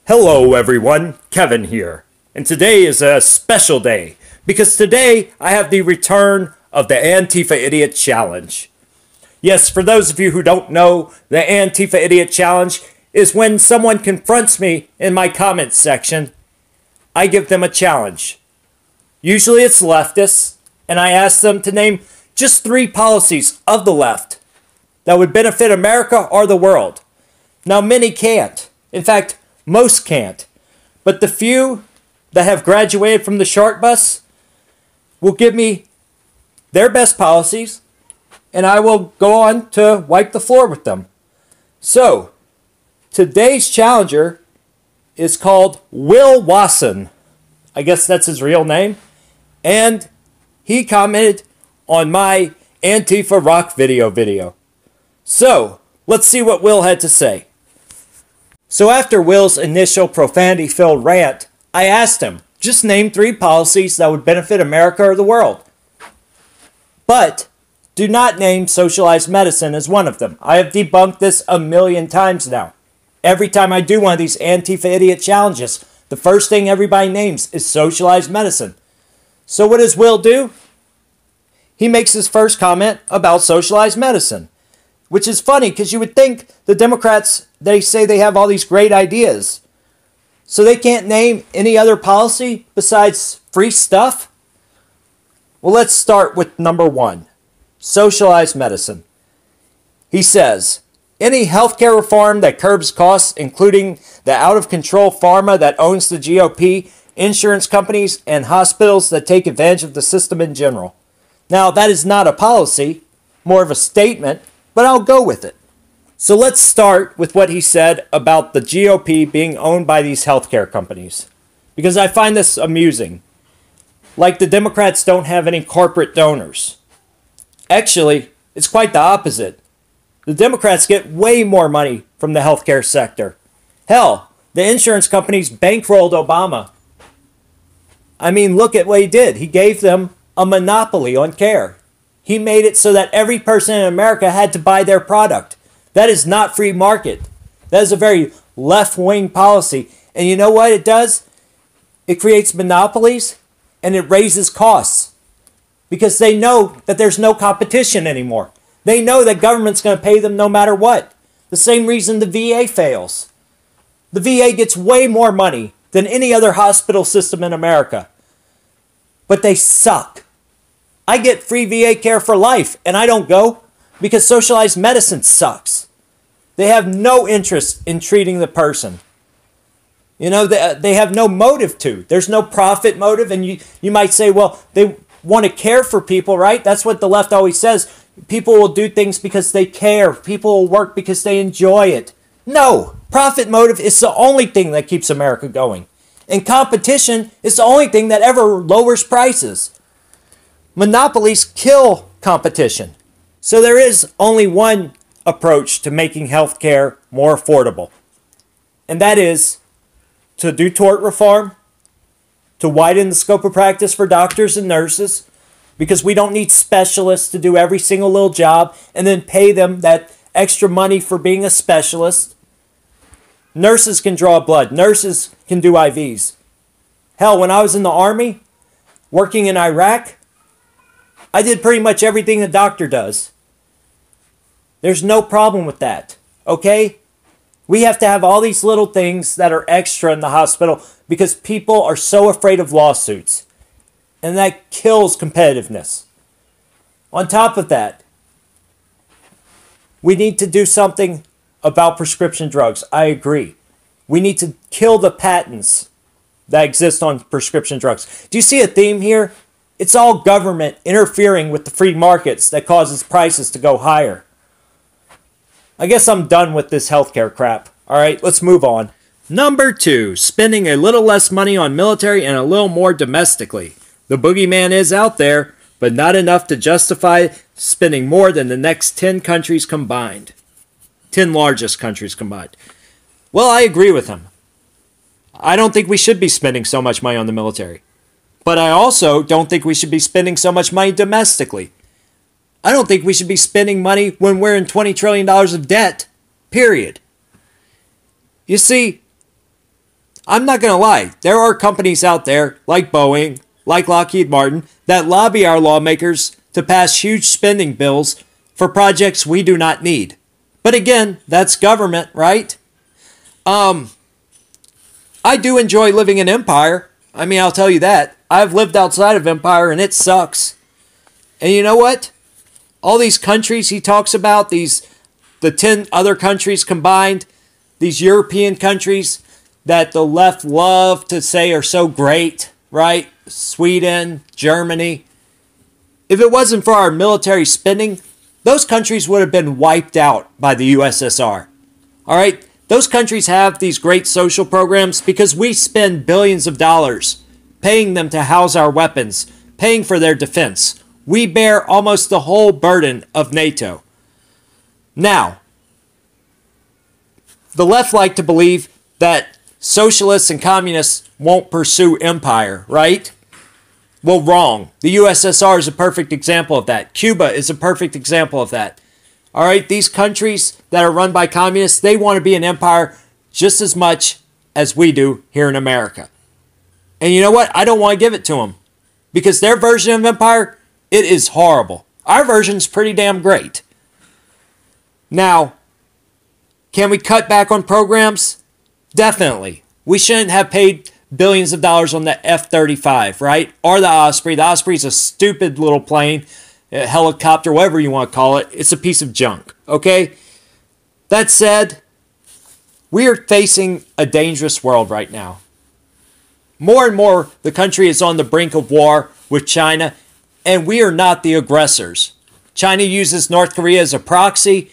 Hello everyone, Kevin here, and today is a special day because today I have the return of the Antifa Idiot Challenge. Yes, for those of you who don't know, the Antifa Idiot Challenge is when someone confronts me in my comments section, I give them a challenge. Usually it's leftists, and I ask them to name just 3 policies of the left that would benefit America or the world. Now many can't. In fact, most can't. But the few that have graduated from the short bus will give me their best policies, and I will go on to wipe the floor with them. So, today's challenger is called Will Wasson. I guess that's his real name. And he commented on my Antifa rock video. So, let's see what Will had to say. So after Will's initial profanity-filled rant, I asked him, just name 3 policies that would benefit America or the world. But do not name socialized medicine as one of them. I have debunked this a million times now. Every time I do one of these Antifa Idiot Challenges, the first thing everybody names is socialized medicine. So what does Will do? He makes his first comment about socialized medicine. Which is funny, because you would think the Democrats, they say they have all these great ideas. So they can't name any other policy besides free stuff? Well, let's start with number 1. Socialized medicine. He says, any healthcare reform that curbs costs, including the out-of-control pharma that owns the GOP, insurance companies, and hospitals that take advantage of the system in general. Now, that is not a policy, more of a statement, but I'll go with it. So let's start with what he said about the GOP being owned by these healthcare companies. Because I find this amusing. Like the Democrats don't have any corporate donors. Actually, it's quite the opposite. The Democrats get way more money from the healthcare sector. Hell, the insurance companies bankrolled Obama. I mean, look at what he did. He gave them a monopoly on care. He made it so that every person in America had to buy their product. That is not free market. That is a very left-wing policy. And you know what it does? It creates monopolies and it raises costs. Because they know that there's no competition anymore. They know that government's going to pay them no matter what. The same reason the VA fails. The VA gets way more money than any other hospital system in America. But they suck. I get free VA care for life, and I don't go because socialized medicine sucks. They have no interest in treating the person. You know, they have no motive to. There's no profit motive, and you might say, well, they want to care for people, right? That's what the left always says. People will do things because they care. People will work because they enjoy it. No, profit motive is the only thing that keeps America going. And competition is the only thing that ever lowers prices. Monopolies kill competition. So there is only one approach to making healthcare more affordable. And that is to do tort reform, to widen the scope of practice for doctors and nurses, because we don't need specialists to do every single little job and then pay them that extra money for being a specialist. Nurses can draw blood. Nurses can do IVs. Hell, when I was in the Army, working in Iraq, I did pretty much everything a doctor does. There's no problem with that, okay? We have to have all these little things that are extra in the hospital because people are so afraid of lawsuits. And that kills competitiveness. On top of that, we need to do something about prescription drugs. I agree. We need to kill the patents that exist on prescription drugs. Do you see a theme here? It's all government interfering with the free markets that causes prices to go higher. I guess I'm done with this healthcare crap. All right, let's move on. Number 2, spending a little less money on military and a little more domestically. The boogeyman is out there, but not enough to justify spending more than the next 10 countries combined. 10 largest countries combined. Well, I agree with him. I don't think we should be spending so much money on the military. But I also don't think we should be spending so much money domestically. I don't think we should be spending money when we're in $20 trillion of debt, period. You see, I'm not going to lie. There are companies out there like Boeing, like Lockheed Martin, that lobby our lawmakers to pass huge spending bills for projects we do not need. But again, that's government, right? I do enjoy living in Empire. I mean, I'll tell you that. I've lived outside of Empire and it sucks. And you know what? All these countries he talks about, the 10 other countries combined, these European countries that the left love to say are so great, right? Sweden, Germany. If it wasn't for our military spending, those countries would have been wiped out by the USSR. All right? Those countries have these great social programs because we spend billions of dollars paying them to house our weapons, paying for their defense. We bear almost the whole burden of NATO. Now, the left like to believe that socialists and communists won't pursue empire, right? Well, wrong. The USSR is a perfect example of that. Cuba is a perfect example of that. All right, these countries that are run by communists, they want to be an empire just as much as we do here in America. And you know what? I don't want to give it to them because their version of empire, it is horrible. Our version's pretty damn great. Now, can we cut back on programs? Definitely. We shouldn't have paid billions of dollars on the F-35, right? Or the Osprey. The Osprey's a stupid little plane, a helicopter, whatever you want to call it. It's a piece of junk, okay? That said, we are facing a dangerous world right now. More and more, the country is on the brink of war with China, and we are not the aggressors. China uses North Korea as a proxy.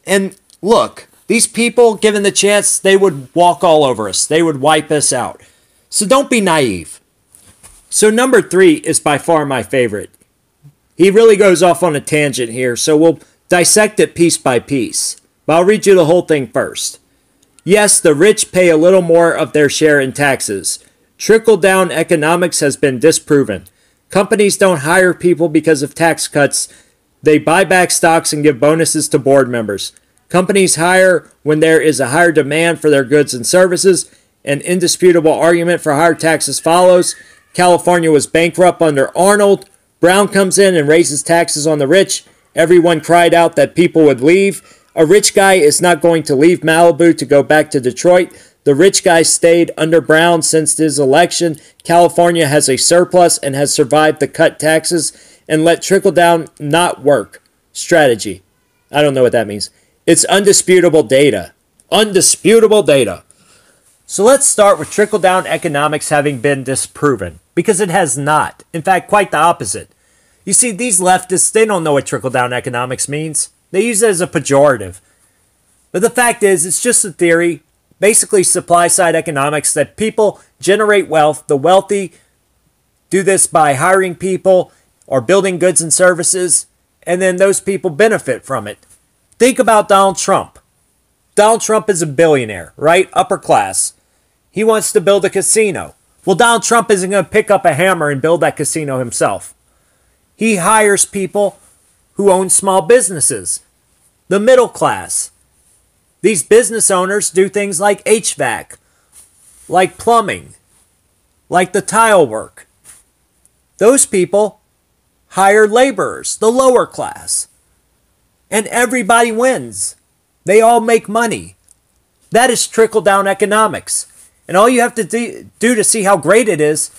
And look, these people, given the chance, they would walk all over us. They would wipe us out. So don't be naive. So number 3 is by far my favorite. He really goes off on a tangent here, so we'll dissect it piece by piece. But I'll read you the whole thing first. Yes, the rich pay a little more of their share in taxes. Trickle-down economics has been disproven. Companies don't hire people because of tax cuts. They buy back stocks and give bonuses to board members. Companies hire when there is a higher demand for their goods and services. An indisputable argument for higher taxes follows. California was bankrupt under Arnold. Brown comes in and raises taxes on the rich. Everyone cried out that people would leave. A rich guy is not going to leave Malibu to go back to Detroit. The rich guy stayed under Brown since his election. California has a surplus and has survived the cut taxes and let trickle-down not work strategy. I don't know what that means. It's undisputable data. Undisputable data. So let's start with trickle-down economics having been disproven, because it has not. In fact, quite the opposite. You see, these leftists, they don't know what trickle-down economics means. They use it as a pejorative. But the fact is, it's just a theory, basically supply-side economics, that people generate wealth. The wealthy do this by hiring people or building goods and services, and then those people benefit from it. Think about Donald Trump. Donald Trump is a billionaire, right? Upper class. He wants to build a casino. Well, Donald Trump isn't going to pick up a hammer and build that casino himself. He hires people who own small businesses. The middle class. These business owners do things like HVAC, like plumbing, like the tile work. Those people hire laborers, the lower class. And everybody wins. They all make money. That is trickle-down economics. And all you have to do to see how great it is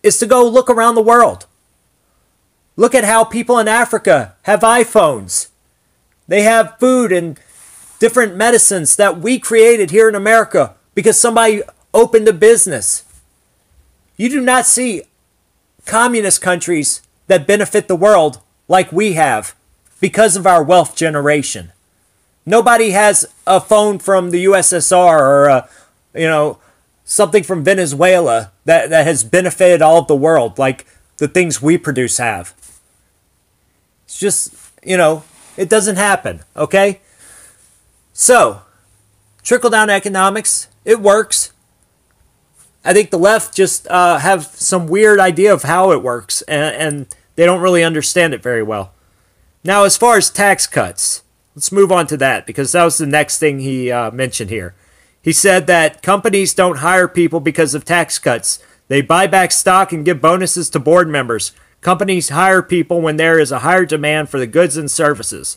to go look around the world. Look at how people in Africa have iPhones. They have food and different medicines that we created here in America because somebody opened a business. You do not see communist countries that benefit the world like we have because of our wealth generation. Nobody has a phone from the USSR or something from Venezuela that has benefited all of the world like the things we produce have. It's just, it doesn't happen, okay? So, trickle-down economics, it works. I think the left just have some weird idea of how it works, and they don't really understand it very well. Now, as far as tax cuts, let's move on to that, because that was the next thing he mentioned here. He said that companies don't hire people because of tax cuts. They buy back stock and give bonuses to board members. Companies hire people when there is a higher demand for the goods and services.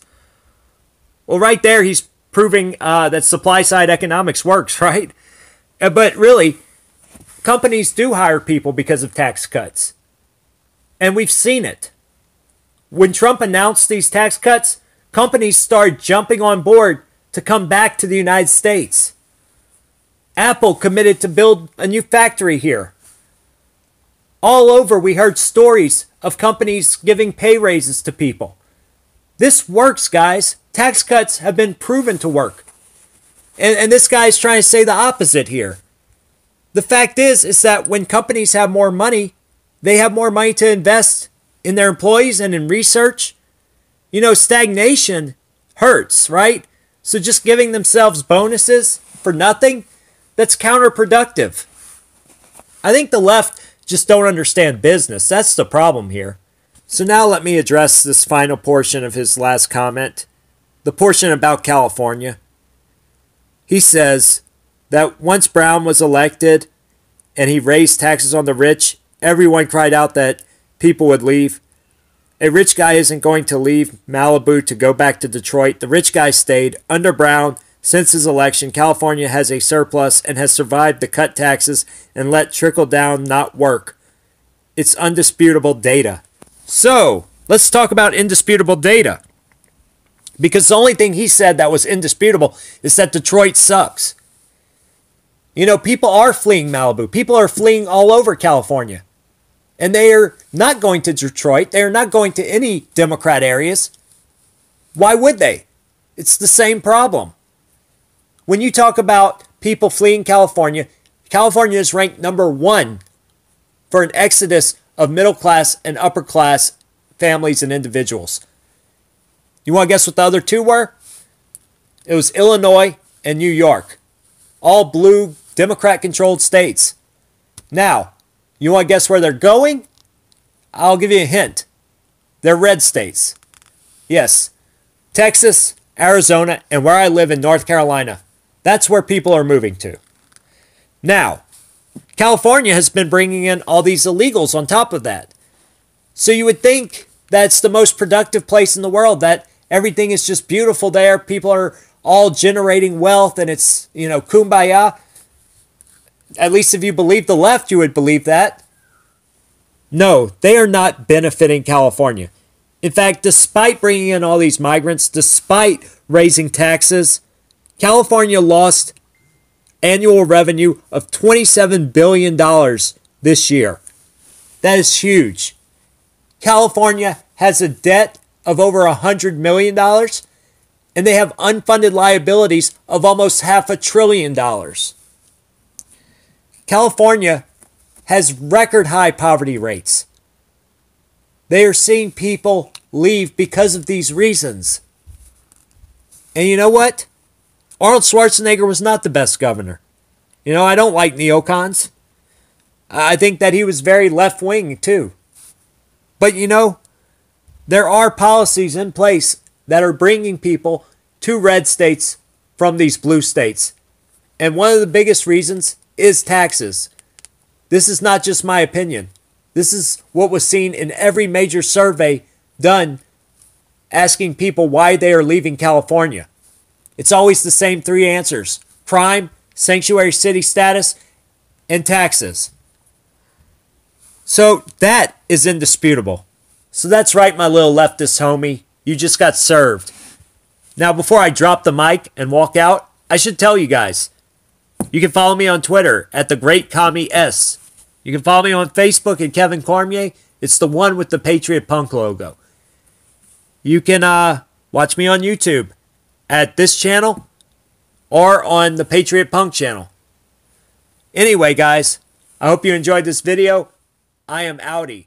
Well, right there, he's proving that supply-side economics works, right? But really, companies do hire people because of tax cuts. And we've seen it. When Trump announced these tax cuts, companies started jumping on board to come back to the United States. Apple committed to build a new factory here. All over, we heard stories of companies giving pay raises to people. This works, guys. Tax cuts have been proven to work. And this guy's trying to say the opposite here. The fact is that when companies have more money, they have more money to invest in their employees and in research. You know, stagnation hurts, right? So just giving themselves bonuses for nothing, that's counterproductive. I think the left just don't understand business. That's the problem here. So now let me address this final portion of his last comment, the portion about California. He says that once Brown was elected and he raised taxes on the rich, everyone cried out that people would leave. A rich guy isn't going to leave Malibu to go back to Detroit. The rich guy stayed. Under Brown, since his election, California has a surplus and has survived to cut taxes and let trickle down not work. It's undisputable data. So, let's talk about indisputable data. Because the only thing he said that was indisputable is that Detroit sucks. You know, people are fleeing Malibu. People are fleeing all over California. And they are not going to Detroit. They are not going to any Democrat areas. Why would they? It's the same problem. When you talk about people fleeing California, California is ranked number 1 for an exodus of middle class and upper class families and individuals. You want to guess what the other 2 were? It was Illinois and New York. All blue, Democrat-controlled states. Now, you want to guess where they're going? I'll give you a hint. They're red states. Yes, Texas, Arizona, and where I live in North Carolina. That's where people are moving to. Now, California has been bringing in all these illegals on top of that. So you would think that's the most productive place in the world, that everything is just beautiful there. People are all generating wealth and it's, you know, kumbaya. At least if you believe the left, you would believe that. No, they are not benefiting California. In fact, despite bringing in all these migrants, despite raising taxes, California lost annual revenue of $27 billion this year. That is huge. California has a debt of over $100 million, and they have unfunded liabilities of almost $500 billion. California has record high poverty rates. They are seeing people leave because of these reasons. And you know what? Arnold Schwarzenegger was not the best governor. You know, I don't like neocons. I think that he was very left-wing too. But you know, there are policies in place that are bringing people to red states from these blue states. And one of the biggest reasons is taxes. This is not just my opinion. This is what was seen in every major survey done asking people why they are leaving California. It's always the same 3 answers: crime, sanctuary city status, and taxes. So that is indisputable. So that's right, my little leftist homie. You just got served. Now, before I drop the mic and walk out, I should tell you guys, you can follow me on Twitter at @TheGreatCommieS. You can follow me on Facebook at Kevin Cormier. It's the one with the Patriot Punk logo. You can watch me on YouTube at this channel or on the Patriot Punk channel. Anyway, guys, I hope you enjoyed this video. I am outie.